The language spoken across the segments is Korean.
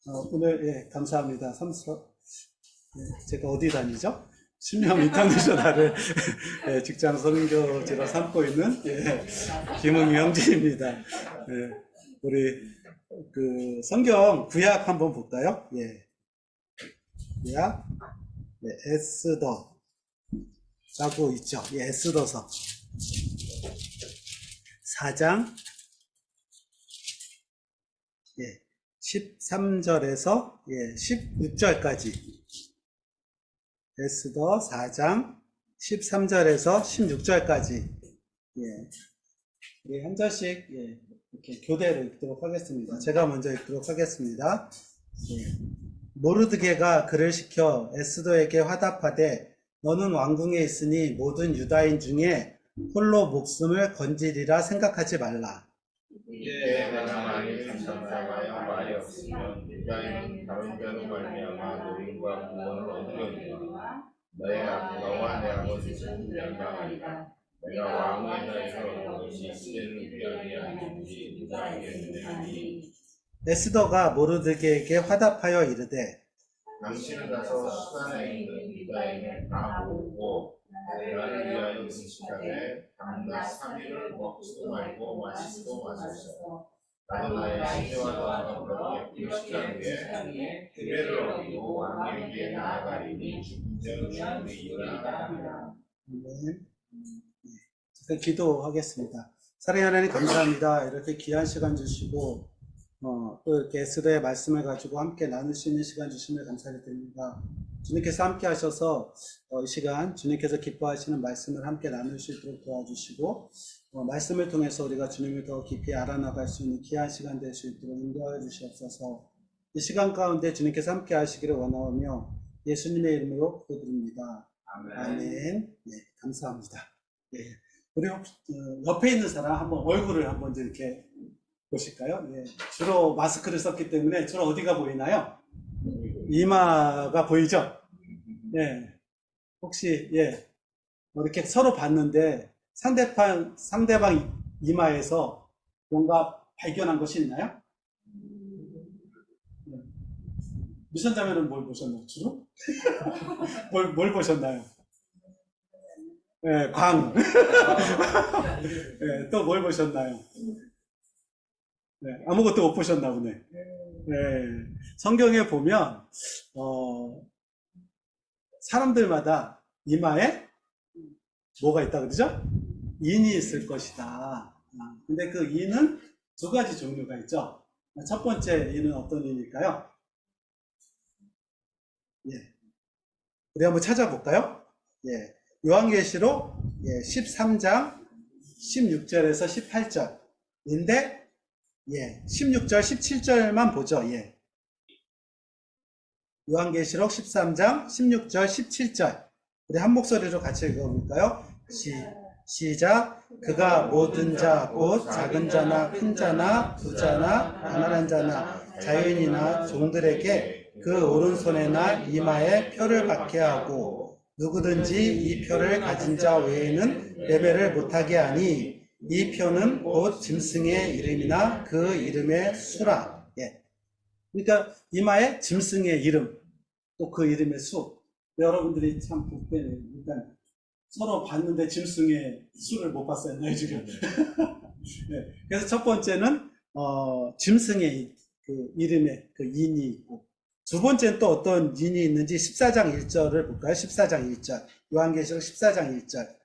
오늘, 감사합니다. 제가 어디 다니죠? 신명 인터내셔널을 직장 선교지로 삼고 있는 김웅 형제입니다. 우리 성경 구약 한번 볼까요? 구약, 에스더라고 있죠. 에스더서 4장 13절에서 16절까지 에스더 4장 13절에서 16절까지 우리 한 절씩 이렇게 교대로 읽도록 하겠습니다. 제가 먼저 읽도록 하겠습니다. 모르드게가 그를 시켜 에스더에게 화답하되 너는 왕궁에 있으니 모든 유다인 중에 홀로 목숨을 건지리라 생각하지 말라. 이제 내가 만일 감사하여 말이 없으면 유다인은 다른 자로 말미암아 노임과 구원을 얻으려니와 너와 내 아버지는 멸망하리라. 내가 왕의 자리를 얻은 것이 이스라엘을 위함이 아닌지 유다에게 믿으니. 에스더가 모르드게에게 화답하여 이르되 당신은 가서 수산에 있는 유다인을 다 모으고 나를 위하여 음식하되 밤낮 3일을 먹지도 말고 마시지도 마소서. 나도 나의 시대와 너와 너에게 음식한 후에 기회를 얻고 왕에게 나아가리니 죽은 자는 죽음에 이르리라. 기도하겠습니다. 사랑하는 하나님 감사합니다. 이렇게 귀한 시간 주시고 또 이렇게 에스더의 말씀을 가지고 함께 나눌 수 있는 시간 주심을 감사드립니다. 주님께서 함께 하셔서 이 시간 주님께서 기뻐하시는 말씀을 함께 나눌 수 있도록 도와주시고 말씀을 통해서 우리가 주님을 더 깊이 알아나갈 수 있는 귀한 시간 될 수 있도록 인도하여 주시옵소서. 이 시간 가운데 주님께서 함께 하시기를 원하오며 예수님의 이름으로 기도드립니다. 아멘. 감사합니다. 우리 옆에 있는 사람 한번 얼굴을 한번 이렇게 보실까요? 주로 마스크를 썼기 때문에 주로 어디가 보이나요? 이마가 보이죠? 혹시 이렇게 서로 봤는데 상대방 이마에서 뭔가 발견한 것이 있나요? 미션자면은 뭘 보셨나요? 주로? 뭘 보셨나요? 광. 또 뭘 보셨나요? 아무것도 못 보셨나 보네. 성경에 보면 사람들마다 이마에 뭐가 있다 그러죠? 인이 있을 것이다. 근데 그 인은 두 가지 종류가 있죠. 첫 번째 인은 어떤 인일까요? 우리 한번 찾아볼까요? 요한계시록 13장 16절에서 18절인데 16절 17절만 보죠. 요한계시록 13장 16절 17절 우리 한 목소리로 같이 읽어볼까요? 시작. 그가 모든 자 곧 작은 자나 큰 자나 부자나 가난한 자나 자유인이나 종들에게 그 오른손에나 이마에 표를 받게 하고 누구든지 이 표를 가진 자 외에는 예배를 못하게 하니 이 표는 곧 짐승의 이름이나 그 이름의 수라. 그러니까 이마에 짐승의 이름, 또 그 이름의 수. 여러분들이 참 복되네요. 일단 서로 봤는데 짐승의 수를 못 봤었나요 지금? 그래서 첫 번째는 짐승의 그 이름의 그 인이 있고, 두 번째는 또 어떤 인이 있는지 14장 1절을 볼까요? 14장 1절. 요한계시록 14장 1절.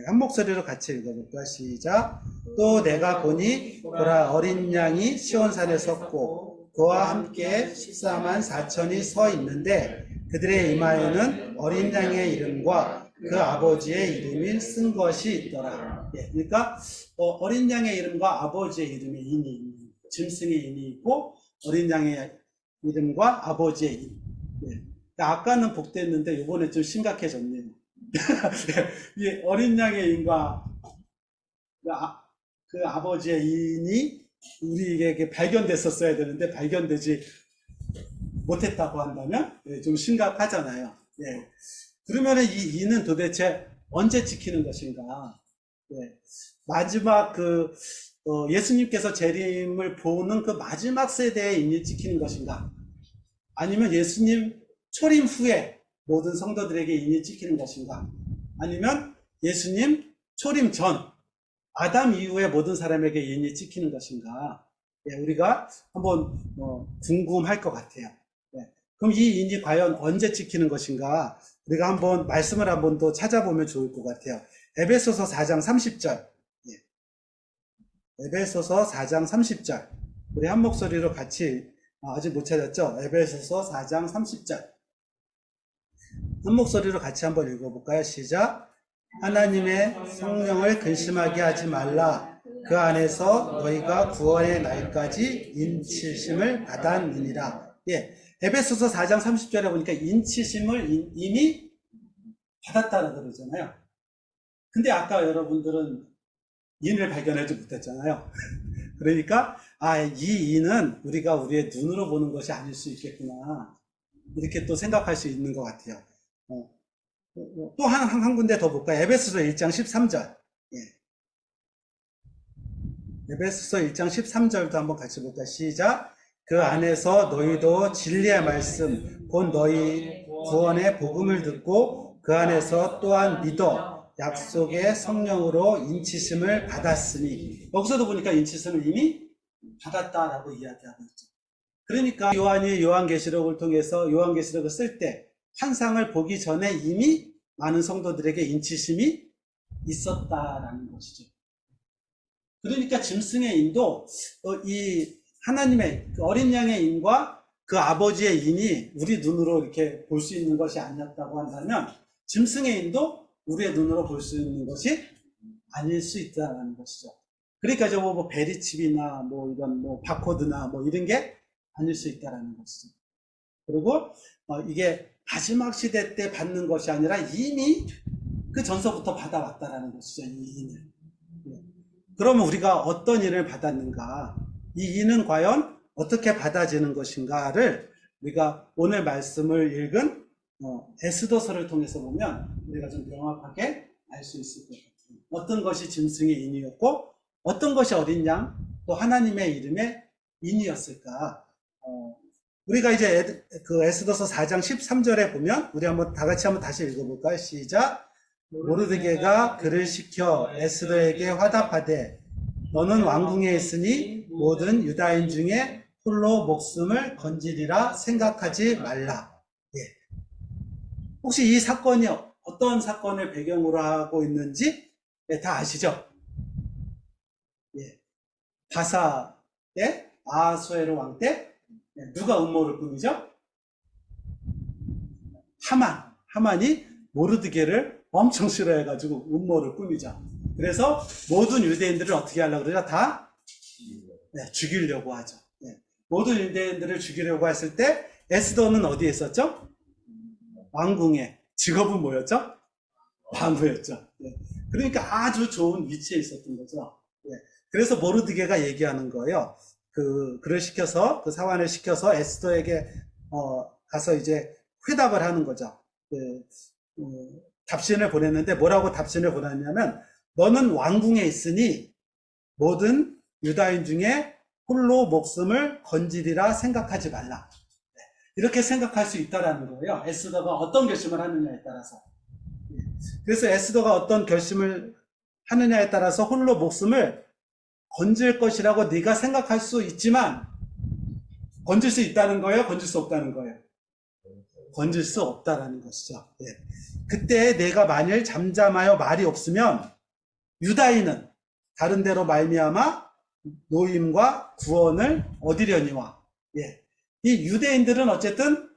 한 목소리로 같이 읽어볼까요? 시작. 또 내가 보니 보라 어린 양이 시온산에 섰고 그와 함께 14만 4천이 서 있는데 그들의 이마에는 어린 양의 이름과 그 아버지의 이름이 쓴 것이 있더라. 그러니까 어린 양의 이름과 아버지의 이름의 인이 짐승의 인이 있고 어린 양의 이름과 아버지의 이름. 아까는 복됐는데 이번에 좀 심각해졌네요. 이 어린 양의 인과 그 아버지의 인이 우리에게 발견됐었어야 되는데 발견되지 못했다고 한다면 좀 심각하잖아요. 그러면 이 인은 도대체 언제 지키는 것인가? 마지막 예수님께서 재림을 보는 그 마지막 세대의 인을 지키는 것인가? 아니면 예수님 초림 후에 모든 성도들에게 인이 찍히는 것인가? 아니면 예수님 초림 전 아담 이후에 모든 사람에게 인이 찍히는 것인가? 예, 우리가 한번 궁금할 것 같아요. 예, 그럼 이 인이 과연 언제 찍히는 것인가? 우리가 한번 말씀을 한번 더 찾아보면 좋을 것 같아요. 에베소서 4장 30절. 예, 에베소서 4장 30절. 우리 한 목소리로 같이 아직 못 찾았죠? 에베소서 4장 30절. 한 목소리로 같이 한번 읽어볼까요? 시작. 하나님의 성령을 근심하게 하지 말라. 그 안에서 너희가 구원의 날까지 인치심을 받았느니라. 예, 에베소서 4장 30절에 보니까 인치심을 이미 받았다는 그러잖아요. 근데 아까 여러분들은 인을 발견하지 못했잖아요. 그러니까 이 인은 우리가 우리의 눈으로 보는 것이 아닐 수 있겠구나. 이렇게 또 생각할 수 있는 것 같아요. 또 한 군데 더 볼까요? 에베소서 1장 13절. 예. 에베소서 1장 13절도 한번 같이 볼까요? 시작. 그 안에서 너희도 진리의 말씀, 곧 너희 구원의 복음을 듣고 그 안에서 또한 믿어 약속의 성령으로 인치심을 받았으니. 여기서도 보니까 인치심을 이미 받았다라고 이야기하고 있죠. 그러니까 요한이 요한계시록을 통해서 요한계시록을 쓸 때 환상을 보기 전에 이미 많은 성도들에게 인치심이 있었다라는 것이죠. 그러니까 짐승의 인도 이 하나님의 그 어린 양의 인과 그 아버지의 인이 우리 눈으로 이렇게 볼 수 있는 것이 아니었다고 한다면 짐승의 인도 우리의 눈으로 볼 수 있는 것이 아닐 수 있다는 것이죠. 그러니까 뭐 베리칩이나 뭐 이런 뭐 바코드나 뭐 이런 게 아닐 수 있다는 것이죠. 그리고 이게 마지막 시대 때 받는 것이 아니라 이미 그 전서부터 받아왔다라는 것이죠. 이 인을. 그러면 우리가 어떤 인을 받았는가? 이 인은 과연 어떻게 받아지는 것인가를 우리가 오늘 말씀을 읽은 에스더서를 통해서 보면 우리가 좀 명확하게 알 수 있을 것 같아요. 어떤 것이 짐승의 인이었고 어떤 것이 어린 양, 또 하나님의 이름의 인이었을까? 우리가 이제 그 에스더서 4장 13절에 보면 우리 한번 다 같이 한번 다시 읽어볼까요? 시작. 모르드게가 그를 시켜 에스더에게 화답하되 너는 왕궁에 있으니 모든 유다인 중에 홀로 목숨을 건지리라 생각하지 말라. 예. 혹시 이 사건이 어떤 사건을 배경으로 하고 있는지 다 아시죠? 예. 바사 때 아하수에로 왕 때 누가 음모를 꾸미죠? 하만이 모르드게를 엄청 싫어해가지고 음모를 꾸미죠. 그래서 모든 유대인들을 어떻게 하려고 그러죠? 다 죽이려고 하죠. 모든 유대인들을 죽이려고 했을 때 에스더는 어디에 있었죠? 왕궁에. 직업은 뭐였죠? 방부였죠. 그러니까 아주 좋은 위치에 있었던 거죠. 그래서 모르드게가 얘기하는 거예요. 그를 시켜서, 그 사환을 시켜서 에스더에게 가서 이제 회답을 하는 거죠. 답신을 보냈는데 뭐라고 답신을 보냈냐면 너는 왕궁에 있으니 모든 유다인 중에 홀로 목숨을 건지리라 생각하지 말라. 이렇게 생각할 수 있다라는 거예요. 에스더가 어떤 결심을 하느냐에 따라서. 그래서 에스더가 어떤 결심을 하느냐에 따라서 홀로 목숨을 건질 것이라고 네가 생각할 수 있지만 건질 수 있다는 거예요? 건질 수 없다는 거예요? 건질 수 없다라는 것이죠. 그때 내가 만일 잠잠하여 말이 없으면 유다인은 다른 데로 말미암아 노임과 구원을 얻으려니와. 이 유대인들은 어쨌든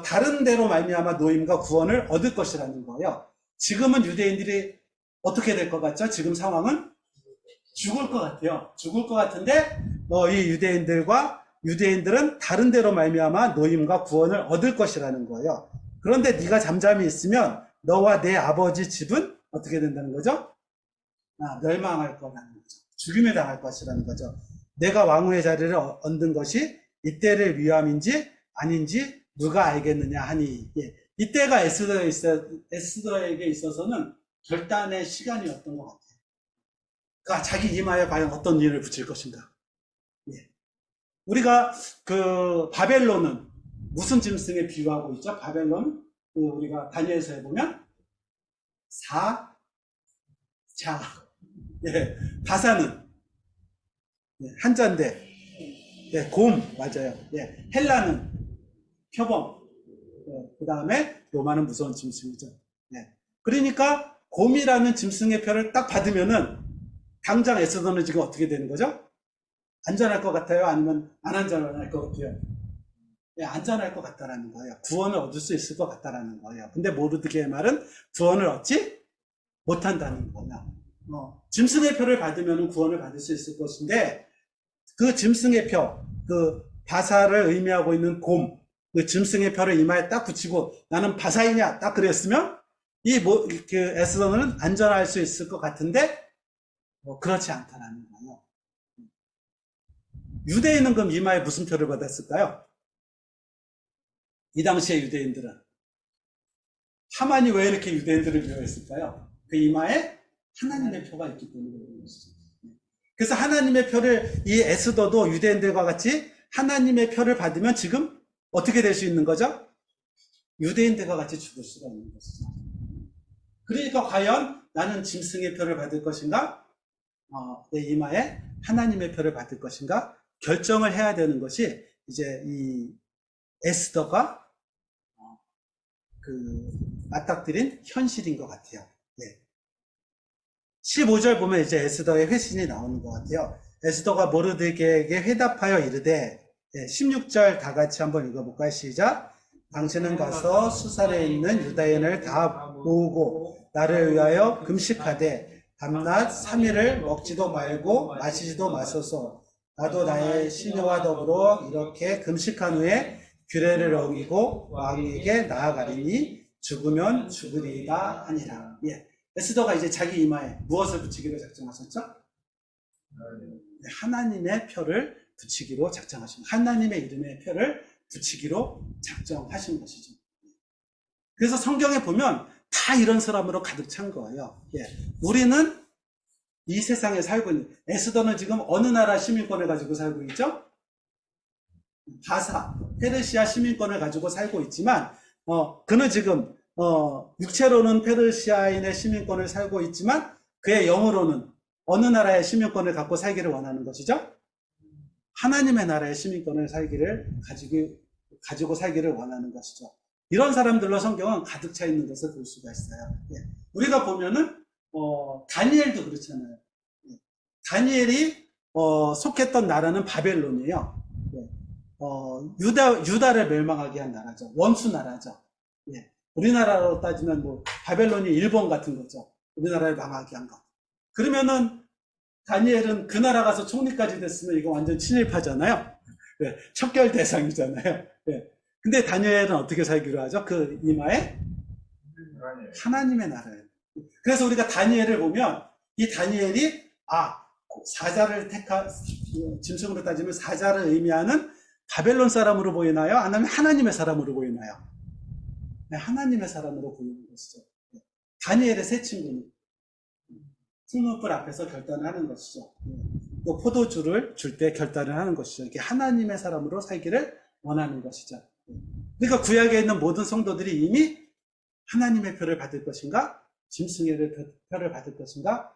다른 데로 말미암아 노임과 구원을 얻을 것이라는 거예요. 지금은 유대인들이 어떻게 될 것 같죠? 지금 상황은 죽을 것 같아요. 죽을 것 같은데 이 유대인들은 다른 데로 말미암아 노임과 구원을 얻을 것이라는 거예요. 그런데 네가 잠잠히 있으면 너와 내 아버지 집은 어떻게 된다는 거죠? 멸망할 거라는 거죠. 죽임을 당할 것이라는 거죠. 내가 왕후의 자리를 얻은 것이 이때를 위함인지 아닌지 누가 알겠느냐 하니. 이때가 에스더에게 있어서는 결단의 시간이었던 것 같아요. 그러니까 자기 이마에 과연 어떤 인을 붙일 것인가. 우리가 바벨론은 무슨 짐승에 비유하고 있죠? 바벨론, 우리가 다니엘서에 보면 사자, 예, 바사는 예, 한자인데, 예, 곰 맞아요. 예, 헬라는 표범, 예, 그 다음에 로마는 무서운 짐승이죠. 예, 그러니까 곰이라는 짐승의 표를 딱 받으면은 당장 에스더는 지금 어떻게 되는 거죠? 안전할 것 같아요? 아니면 안 안전할 것 같아요? 예, 안전할 것 같다라는 거예요. 구원을 얻을 수 있을 것 같다라는 거예요. 근데 모르드게의 말은 구원을 얻지 못한다는 거냐. 짐승의 표를 받으면 구원을 받을 수 있을 것인데, 그 짐승의 표, 그 바사를 의미하고 있는 곰, 그 짐승의 표를 이마에 딱 붙이고 나는 바사이냐 딱 그랬으면 그 에스더는 안전할 수 있을 것 같은데 그렇지 않다라는 거예요. 유대인은 그럼 이마에 무슨 표를 받았을까요? 이 당시의 유대인들은 하만이 왜 이렇게 유대인들을 미워했을까요? 그 이마에 하나님의 표가 있기 때문에 그런 것이죠. 그래서 하나님의 표를 이 에스더도 유대인들과 같이 하나님의 표를 받으면 지금 어떻게 될 수 있는 거죠? 유대인들과 같이 죽을 수가 있는 것이죠. 그러니까 과연 나는 짐승의 표를 받을 것인가? 내 이마에 하나님의 표를 받을 것인가? 결정을 해야 되는 것이 이제 이 에스더가 맞닥뜨린 현실인 것 같아요. 네. 15절 보면 이제 에스더의 회신이 나오는 것 같아요. 에스더가 모르드게에게 회답하여 이르되, 16절 다 같이 한번 읽어볼까요? 시작. 당신은 가서 수산에 있는 유다인을 다 모으고 나를 위하여 금식하되 밤낮 3일을 먹지도 말고 마시지도 마소서. 나도 나의 시녀와 더불어 이렇게 금식한 후에 규례를 어기고 왕에게 나아가리니 죽으면 죽으리이다 하니라. 예. 에스더가 이제 자기 이마에 무엇을 붙이기로 작정하셨죠? 하나님의 표를 붙이기로 작정하십니다. 하나님의 이름의 표를 붙이기로 작정하신 것이죠. 그래서 성경에 보면 다 이런 사람으로 가득 찬 거예요. 예. 우리는 이 세상에 살고 있는, 에스더는 지금 어느 나라 시민권을 가지고 살고 있죠? 바사, 페르시아 시민권을 가지고 살고 있지만, 그는 지금, 육체로는 페르시아인의 시민권을 살고 있지만, 그의 영으로는 어느 나라의 시민권을 갖고 살기를 원하는 것이죠? 하나님의 나라의 시민권을 가지고 살기를 원하는 것이죠. 이런 사람들로 성경은 가득 차 있는 것을 볼 수가 있어요. 예. 우리가 보면은, 다니엘도 그렇잖아요. 예. 다니엘이, 속했던 나라는 바벨론이에요. 예. 유다를 멸망하게 한 나라죠. 원수 나라죠. 예. 우리나라로 따지면 바벨론이 일본 같은 거죠. 우리나라를 망하게 한 거. 그러면은, 다니엘은 그 나라 가서 총리까지 됐으면 이거 완전 친일파잖아요. 예. 척결 대상이잖아요. 예. 근데 다니엘은 어떻게 살기로 하죠? 그 이마에? 하나님의 나라예요. 그래서 우리가 다니엘을 보면, 이 다니엘이, 사자를 짐승으로 따지면 사자를 의미하는 바벨론 사람으로 보이나요? 아니면 하나님의 사람으로 보이나요? 네, 하나님의 사람으로 보이는 것이죠. 다니엘의 세 친구는 풀무불 앞에서 결단을 하는 것이죠. 또 포도주를 줄 때 결단을 하는 것이죠. 이게 하나님의 사람으로 살기를 원하는 것이죠. 그러니까 구약에 있는 모든 성도들이 이미 하나님의 표를 받을 것인가, 짐승의 표를 받을 것인가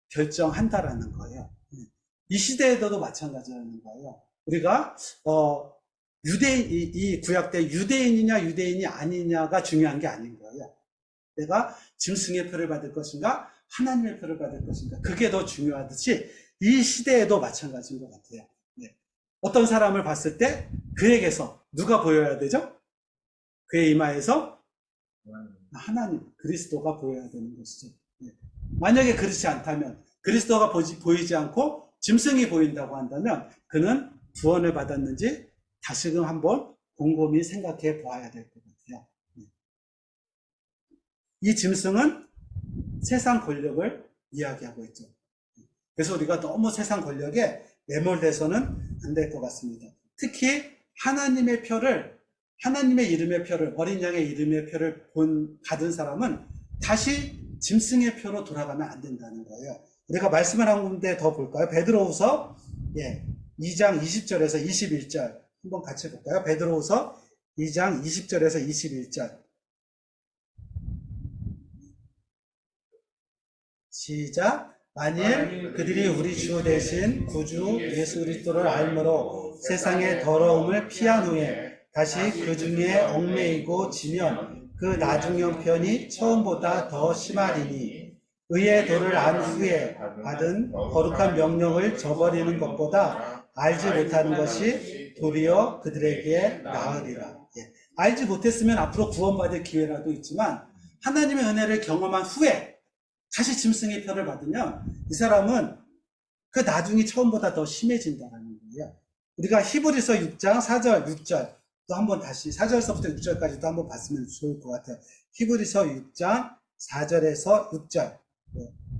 결정한다라는 거예요. 이 시대에도 마찬가지라는 거예요. 우리가 이 구약 때 유대인이냐 유대인이 아니냐가 중요한 게 아닌 거예요. 내가 짐승의 표를 받을 것인가 하나님의 표를 받을 것인가, 그게 더 중요하듯이 이 시대에도 마찬가지인 것 같아요. 어떤 사람을 봤을 때 그에게서 누가 보여야 되죠? 그의 이마에서 하나님, 그리스도가 보여야 되는 것이죠. 만약에 그렇지 않다면, 그리스도가 보이지 않고 짐승이 보인다고 한다면 그는 구원을 받았는지 다시금 한번 곰곰이 생각해 보아야 될 것 같아요. 이 짐승은 세상 권력을 이야기하고 있죠. 그래서 우리가 너무 세상 권력에 매몰돼서는 안 될 것 같습니다. 특히 하나님의 표를, 하나님의 이름의 표를, 어린 양의 이름의 표를 받은 사람은 다시 짐승의 표로 돌아가면 안 된다는 거예요. 우리가 말씀을 한 군데 더 볼까요? 베드로후서 2장 20절에서 21절 한번 같이 볼까요? 베드로후서 2장 20절에서 21절. 시작. 만일 그들이 우리 주 대신 구주 예수 그리스도를 알므로 세상의 더러움을 피한 후에 다시 그 중에 얽매이고 지면 그 나중 형편이 처음보다 더 심하리니 의의 도를 안 후에 받은 거룩한 명령을 저버리는 것보다 알지 못하는 것이 도리어 그들에게 나으리라. 예. 알지 못했으면 앞으로 구원받을 기회라도 있지만 하나님의 은혜를 경험한 후에 다시 짐승의 표를 받으면 이 사람은 그 나중이 처음보다 더 심해진다는 거예요. 우리가 히브리서 6장 4절, 6절 또 한번 다시 4절서부터 6절까지도 한번 봤으면 좋을 것 같아요. 히브리서 6장 4절에서 6절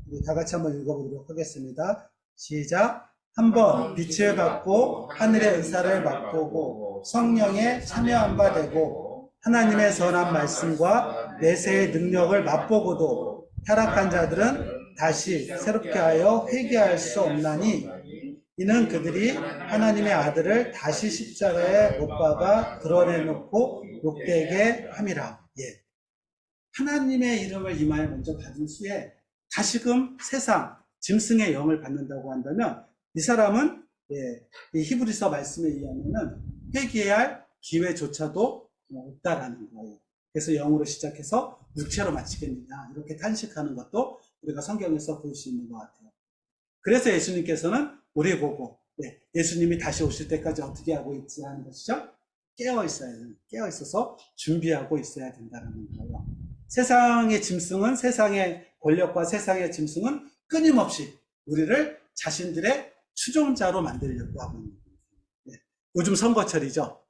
우리 다 같이 한번 읽어보도록 하겠습니다. 시작. 한번 빛을 받고 하늘의 은사를 맛보고 성령에 참여한 바 되고 하나님의 선한 말씀과 내세의 능력을 맛보고도 타락한 자들은 다시 새롭게 하여 회개할 수 없나니 이는 그들이 하나님의 아들을 다시 십자가에 못 박아 드러내놓고 욕되게 함이라. 예. 하나님의 이름을 이마에 먼저 받은 후에 다시금 세상 짐승의 영을 받는다고 한다면 이 사람은 이 히브리서 말씀에 의하면은 회개해야 할 기회조차도 없다라는 거예요. 그래서 영으로 시작해서 육체로 마치겠느냐 이렇게 탄식하는 것도 우리가 성경에서 볼 수 있는 것 같아요. 그래서 예수님께서는 우리 보고 예수님이 다시 오실 때까지 어떻게 하고 있지 하는 것이죠. 깨어 있어서 준비하고 있어야 된다는 거예요. 세상의 짐승은 세상의 권력과 세상의 짐승은 끊임없이 우리를 자신들의 추종자로 만들려고 하고 있는 거예요. 요즘 선거철이죠.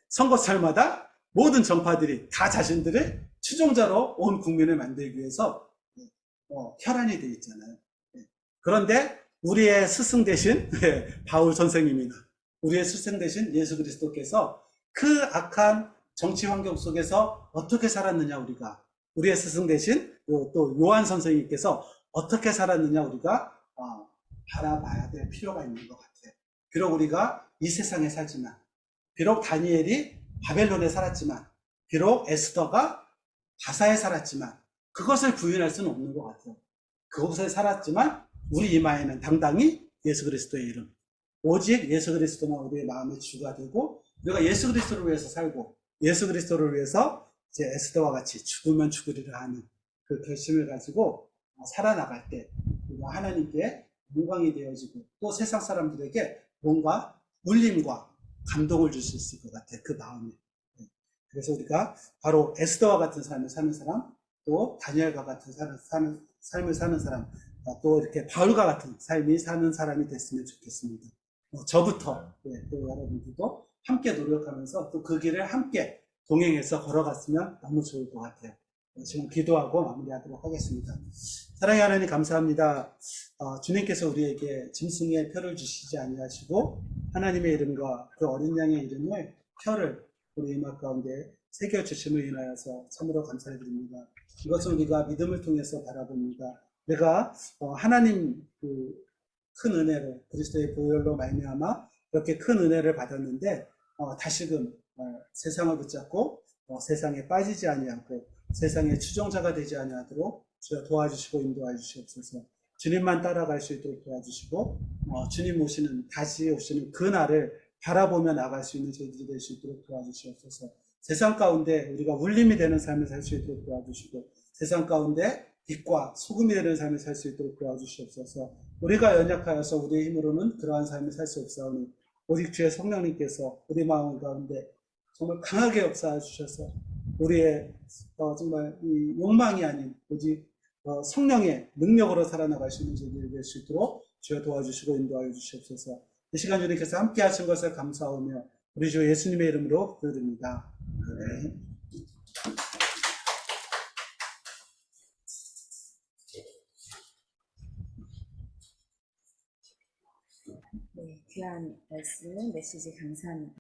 선거철마다 모든 정파들이 다 자신들의 추종자로 온 국민을 만들기 위해서 혈안이 되어 있잖아요. 그런데 우리의 스승 대신 바울 선생님이나 우리의 스승 대신 예수 그리스도께서 그 악한 정치 환경 속에서 어떻게 살았느냐 우리가 우리의 스승 대신 또 요한 선생님께서 어떻게 살았느냐 우리가 바라봐야 될 필요가 있는 것 같아요. 비록 우리가 이 세상에 살지만 비록 다니엘이 바벨론에 살았지만 비록 에스더가 바사에 살았지만 그것을 부인할 수는 없는 것 같아요. 그곳에 살았지만 우리 이마에는 당당히 예수 그리스도의 이름 오직 예수 그리스도만 우리의 마음의 주가 되고 우리가 예수 그리스도를 위해서 살고 예수 그리스도를 위해서 이제 에스더와 같이 죽으면 죽으리라 하는 그 결심을 가지고 살아나갈 때 우리가 하나님께 영광이 되어지고 또 세상 사람들에게 뭔가 울림과 감동을 줄 수 있을 것 같아요. 그 마음에. 그래서 우리가 바로 에스더와 같은 삶을 사는 사람, 또 다니엘과 같은 삶을 사는 사람, 또 이렇게 바울과 같은 삶이 사는 사람이 됐으면 좋겠습니다. 저부터 또 여러분들도 함께 노력하면서 또 그 길을 함께 동행해서 걸어갔으면 너무 좋을 것 같아요. 지금 기도하고 마무리하도록 하겠습니다. 사랑의 하나님 감사합니다. 주님께서 우리에게 짐승의 표를 주시지 아니하시고 하나님의 이름과 그 어린 양의 이름을 표를 우리 이막 가운데 새겨주심을 인하여서 참으로 감사드립니다. 이것은 우리가 믿음을 통해서 바라봅니다. 내가 하나님 그 큰 은혜를 그리스도의 보혈로 말미암아 이렇게 큰 은혜를 받았는데 다시금 세상을 붙잡고 세상에 빠지지 아니하고 세상의 추종자가 되지 아니하도록 주여 도와주시고 인도해 주시옵소서. 주님만 따라갈 수 있도록 도와주시고 주님 오시는 다시 오시는 그 날을 바라보며 나갈 수 있는 저희들이 될 수 있도록 도와주시옵소서. 세상 가운데 우리가 울림이 되는 삶을 살 수 있도록 도와주시고 세상 가운데 빛과 소금이 되는 삶을 살 수 있도록 도와주시옵소서. 우리가 연약하여서 우리의 힘으로는 그러한 삶을 살 수 없사오니 오직 주의 성령님께서 우리 마음 가운데 정말 강하게 역사해 주셔서 우리의 정말 이 욕망이 아닌 오직 성령의 능력으로 살아나갈 수 있는 저희들이 될 수 있도록 주여 도와주시고 인도하여 주시옵소서. 이 시간 주님께서 함께 하신 것을 감사하며 우리 주 예수님의 이름으로 기도드립니다. 아멘. 귀한 말씀, 메시지 감사합니다.